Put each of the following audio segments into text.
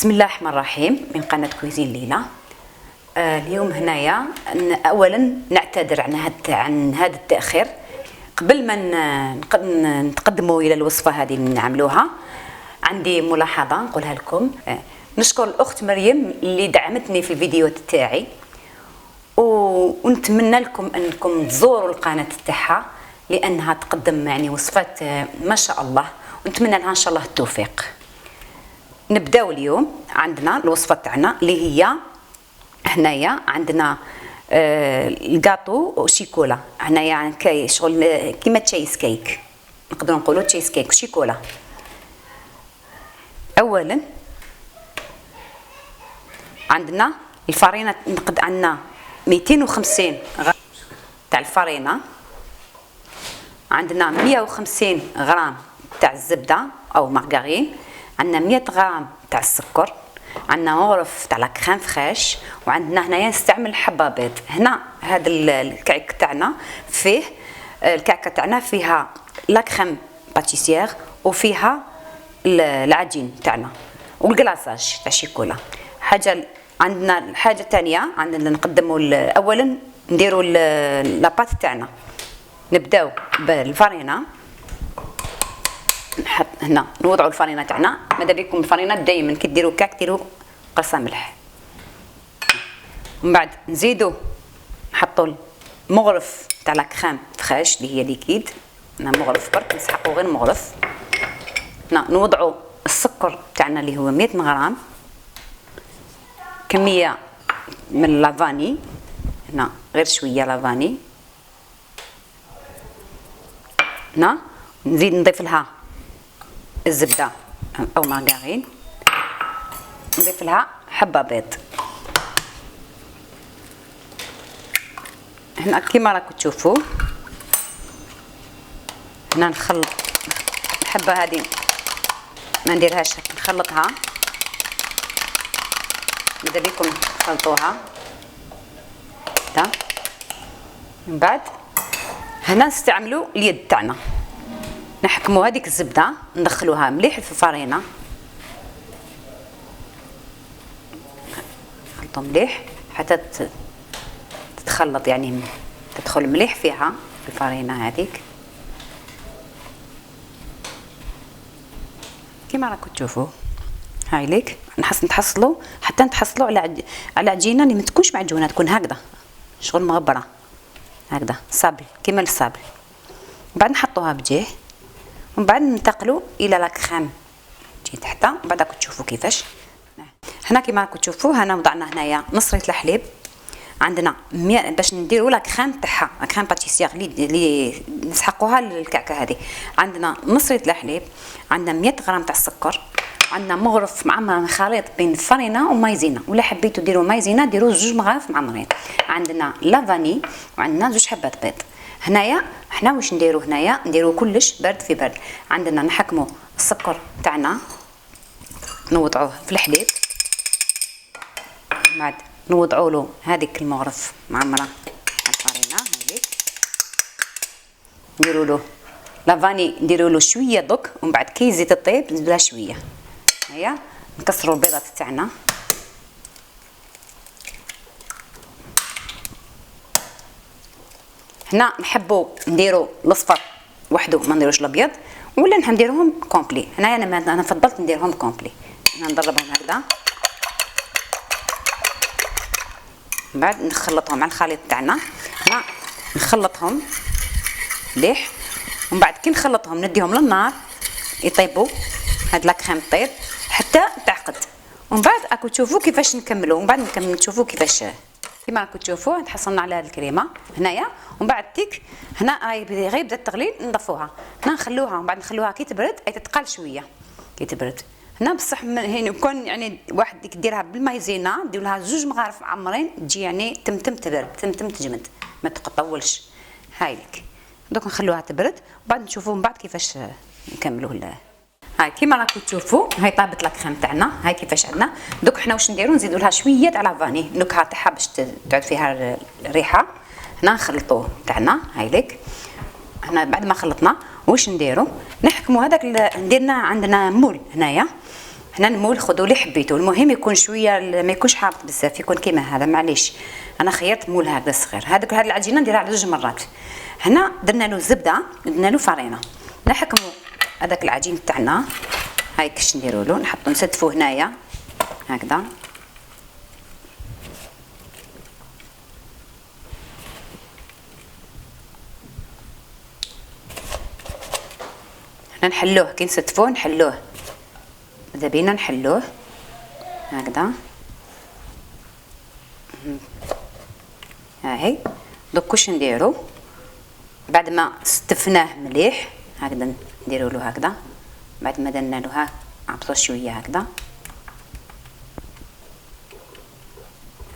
بسم الله الرحمن الرحيم من قناة كويزين ليلى. اليوم هنايا اولا نعتذر عن هذا التاخير. قبل ما نتقدموا الى الوصفه هذه اللي نعملوها، عندي ملاحظه نقولها لكم. نشكر الاخت مريم اللي دعمتني في الفيديو تاعي، ونتمنى لكم انكم تزوروا القناه تاعها لانها تقدم يعني وصفات ما شاء الله، ونتمنى لها ان شاء الله التوفيق. نبداو اليوم. عندنا الوصفه تاعنا اللي هي هنايا عندنا الكاطو شيكولا. هنايا كاي شغل كيما تشيز كيك، نقدروا نقولوا تشيز كيك شيكولا. اولا عندنا الفرينه، عندنا 250 غرام تاع الفرينه، عندنا 150 غرام تاع الزبده او مارغرين، عندنا 100 غرام تاع السكر، عندنا مغرف تاع لا كريم فريش، وعندنا هنايا نستعمل حبه بيض. هنا هذا الكعك تاعنا فيه الكعكه تاعنا فيها لا كريم باتيسيير وفيها العجين تاعنا والكلاصاج تاع الشيكولا. عندنا الحاجه الثانيه عندنا نقدموا اولا نديروا لاباط تاعنا. نبداو بالفرينه، نحط هنا نوضعوا الفرينه تاعنا. ماذا بكم الفرينه دائما كي ديروا كعك ديروا قرصه ملح، ومن بعد نزيدوا نحطوا المغرف تاع لا كريم فريش اللي هي ليكيد. هنا مغرف برك نسحقوا غير مغرف. هنا نوضعوا السكر تاعنا اللي هو 100 غرام، كميه من لافاني، هنا غير شويه لافاني. هنا نزيد نضيف لها الزبده او مارغرين، نضيف لها حبه بيض. هنا كيما راكم تشوفوا هنا نخلط الحبه هذه، ما نديرهاش نخلطها. ماذا بيكم تخلطوها هكذا. من بعد هنا نستعملوا اليد تاعنا، نحكموا هذيك الزبده ندخلوها مليح في الفرينه، نخلطوا مليح حتى تتخلط، يعني تدخل مليح فيها الفرينه هذيك كيما راكم تشوفوا. هاي ليك نحصلوا حتى نتحصلوا على عجينه اللي ما تكونش معجونه، تكون هكذا شغل مغبره هكذا صابل كيما الصابل. بعد نحطوها بجيه، ومن بعد ننتقلوا الى لا كريم تجي تحت. بعد راكم تشوفوا كيفاش. هنا كيما راكم تشوفوا هنا وضعنا هنايا نص لتر الحليب. عندنا باش نديروا لا كريم تاعها، لا كريم باتيسيير اللي نسحقوها للكعكه هذه. عندنا نص لتر الحليب، عندنا 100 غرام تاع السكر، عندنا مغرف معمر خليط بين الفرينه ومايزينا، ولا حبيتوا ديروا مايزينا ديروا 2 مغارف معمرين. عندنا لافاني وعندنا 2 حبات بيض. هنايا حنا واش نديرو؟ هنايا نديرو كلش برد في برد. عندنا نحكموا السكر تاعنا نوضعوه في الحليب، بعد نوضعوا له هذيك المغرف معمره على الفرينه هذيك، نديروا له لافاني نديروا له شويه دوك، ومن بعد كي يزيد الطيب نزيدوا لها شويه. هيا نكسروا البيضات تاعنا. هنا نحبوا نديروا الاصفر وحده ما نديروش الابيض، ولا نديروهم كومبلي. هنايا انا فضلت نديرهم كومبلي. هنا نضربهم هكذا، من بعد نخلطهم على الخليط تاعنا. هنا نخلطهم مليح، ومن بعد كي نخلطهم نديهم للنار يطيبوا، هاد لا كريم طيب حتى تعقد. ومن بعد راكم تشوفوا كيفاش نكملوا. ومن بعد نكمل تشوفوا كيفاش كيما راكم تشوفوا تحصلنا على هذه الكريمه هنايا. ومن بعد تيك هنا راهي غير بدات تغلي نضفوها. هنا نخلوها، ومن بعد نخلوها كي تبرد، اي تتقال شويه كي تبرد. هنا بصح هنا كون يعني واحد يديرها بالمايزينا دير لها 2 مغارف معمرين تجي يعني تمتم تبرد تمتم تجمد ما تطولش. هاي لك دوك نخلوها تبرد، وبعد نشوفوا من بعد كيفاش نكملوا. هاي كيما راكم تشوفوا هاي طابت لا كريم تاعنا. هاي كيفاش عندنا دوك. حنا واش نديروا؟ نزيدوا لها شويه تاع لافاني، النكهه تاعها باش تعود فيها الريحه. هنا نخلطوه تاعنا. هاي لك هنا بعد ما خلطنا واش نديروا؟ نحكموا هذاك نديرنا عندنا مول هنايا هنا المول خذوا اللي حبيتوا، المهم يكون شويه ما يكونش حامض بزاف، يكون كيما هذا. معليش انا خيرت مول هذا صغير. هذه العجينه نديرها على 2 مرات. هنا درنا له زبده ودرنا له فرينه. نحكموا هذاك العجين تاعنا. هاي كاش نديروا له، نحطوا نستفوه هنايا هكذا. هنا نحلوه كي نستفوه نحلوه، ماذا بينا نحلوه هكذا. هاهي دوك واش نديرو بعد ما استفناه مليح هكذا، نديرو له هكذا. بعد ما درنا له عبطو شويه هكذا.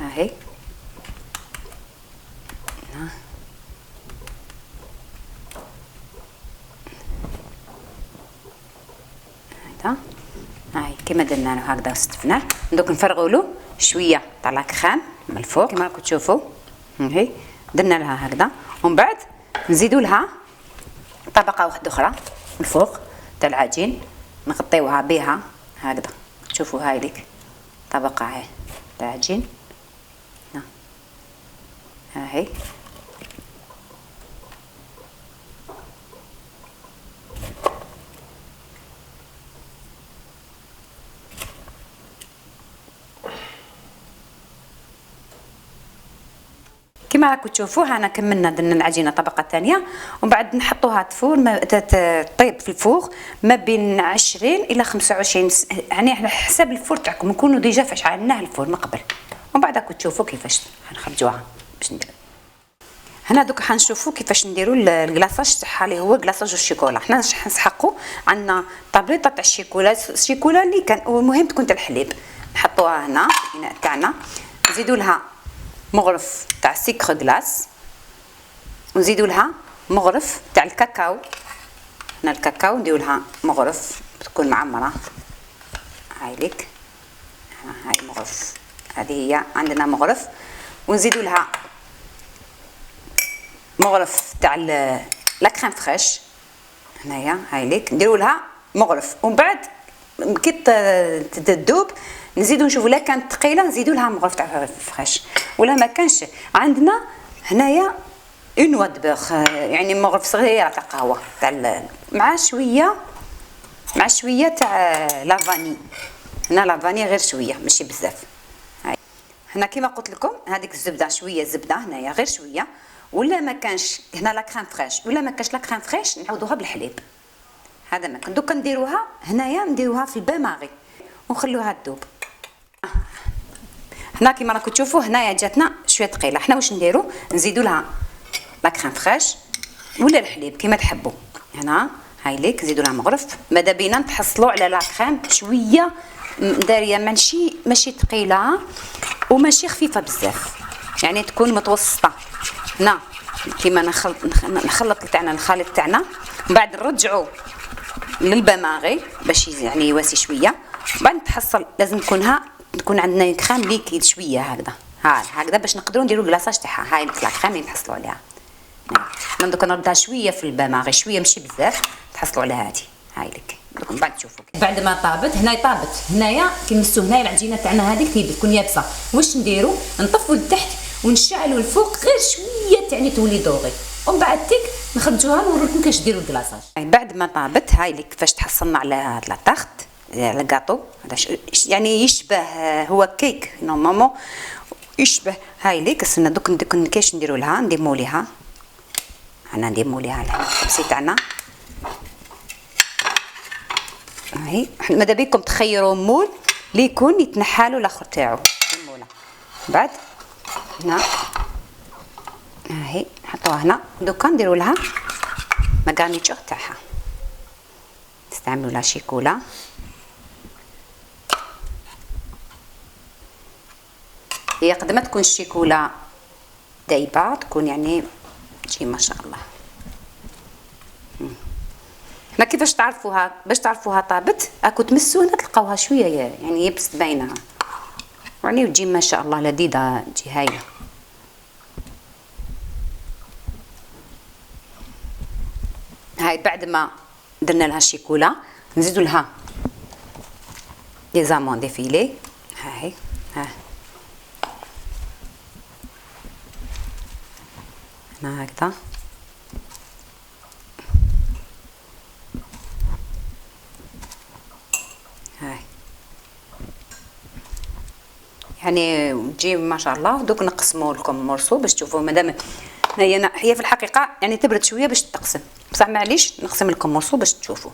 هاهي هكذا. هاي كيما درنا له هكذا استفناه. دوك نفرغوا له شويه تاع لاكريم من الفوق كيما راكم تشوفوا. هاي درنا لها هكذا، ومن بعد نزيدوا لها طبقه واحده اخرى من الفوق تاع العجين، نغطيوها بها هكذا. تشوفوا هاي ليك طبقه هاي تاع العجين. هاي كما راكم تشوفوا هنا كملنا درنا العجينه طبقه ثانيه، ومن بعد نحطوها تفور طيب في الفوق ما بين 20 الى 25 يعني على حسب الفور تاعكم، نكونوا ديجا فاش عملناه الفور من قبل. ومن بعد راكم تشوفوا كيفاش نخرجوها باش ندير. هنا دوك حنشوفوا كيفاش نديروا الكلاصاج تاعها اللي هو كلاصاج الشيكولا. حنا نسحقوا عندنا طابليطه تاع الشيكولا اللي كان المهم تكون تاع الحليب. نحطوها هنا في الاناء تاعنا، نزيدوا لها مغرف تاع سكر غلاس، ونزيدوا لها مغرف تاع الكاكاو. هنا الكاكاو نديروا لها مغرف تكون معمره. هاي ليك هاي مغرف، هذه هي عندنا مغرف. ونزيدوا لها مغرف تاع لاكريم فريش هنايا. هاي ليك نديروا لها مغرف، ومن بعد كي تذوب نزيدوا نشوفوا لا كانت ثقيله نزيدوا لها مغرف تاع فريش، ولا ما كانش عندنا هنايا اون واد بوغ يعني مغرف صغيره تاع قهوه تاع مع شويه تاع لافاني. هنا لافاني غير شويه ماشي بزاف. هاي هنا كيما قلت لكم هذيك الزبده شويه زبده هنايا غير شويه، ولا ما كانش هنا لا كريم فريش ولا ما كانش لا كريم فريش نعوضوها بالحليب. هذا ما كان دوكا نديروها هنايا نديروها في البان ماغي ونخلوها تذوب. هنا كيما راكم تشوفوا هنايا جاتنا شويه ثقيله. حنا واش نديرو نزيدوا لها لا كريم فريش ولا الحليب كيما تحبوا. هنا هاي ليك نزيدوا لها مغرف. ماذا بينا نتحصلوا على لا كريم شويه داريه ماشي ثقيله وماشي خفيفه بزاف، يعني تكون متوسطه. هنا كيما نخلط تاعنا الخليط تاعنا، من بعد نرجعوا للبماغي باش يعني يواسي شويه. بعد نتحصل لازم تكون عندنا كريم ليكيد شويه هكذا هكذا باش نقدروا نديروا الكلاصاج تاعها. هاي الكريم اللي نحصلوا عليها. انا دوك نردها شويه في البماغي شويه ماشي بزاف تحصلوا على هذه. هاي لك دوك من بعد تشوفوا بعد ما طابت. هنايا كنمسوا هنايا العجينه تاعنا هذيك تكون يابسه. واش نديروا نطفوا لتحت ونشعلوا الفوق غير شويه تعني تولي دوغي، ومن بعد تيك نخرجوها ونوريكم كيفاش ديروا الكلاصاج. بعد ما طابت هاي لك كيفاش تحصلنا على هذا لاطاخت على الكاطو. هذا يعني يشبه هو كيك نورمالمون يشبه. هاي ليك استنى دوك كيفاش نديروا لها نديموا ليها. انا نديموا ليها الكبسي تاعنا. هاي ماذا بيكم تخيروا مول اللي يكون يتنحالوا الاخر تاعو الموله. بعد هنا هاي نحطوها هنا. دوكا نديروا لها ماغانيتور تاعها. نستعملوا لا شيكولا. هي قد ما تكون الشيكولا دايبه تكون يعني تجي ما شاء الله. هنا كيفاش تعرفوها باش تعرفوها طابت اكو تمسوا هنا تلقاوها شويه يعني يبست باينه يعني وتجي ما شاء الله لذيذه تجي هايله. هاي بعد ما درنا لها الشيكولا نزيدوا لها لي زامون ديفيلي. هاهي ها هنا هكذا. هاي يعني تجي ما شاء الله. دوك نقسموا لكم مورسو باش تشوفوا. مادام هي في الحقيقه يعني تبرد شويه باش تقسم، بصح معليش نقسم لكم مورسو باش تشوفوا.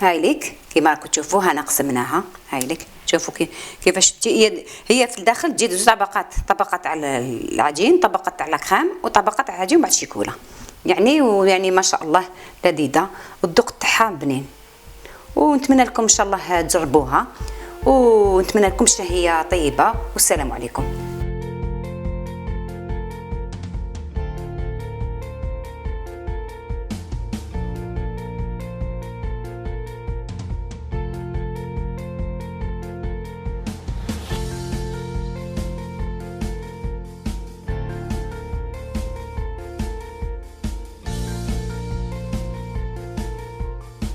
هاي ليك كيما راكم تشوفوا هنا قسمناها. هاي ليك شوفوا كيفاش هي في الداخل تجي زوج طبقات، طبقات على العجين، طبقات على كريم، وطبقات على العجين وبعد شيكولا. يعني ما شاء الله لذيذه، والذوق تاعها بنين. ونتمنى لكم ان شاء الله تجربوها، ونتمنى لكم شهية طيبة، والسلام عليكم.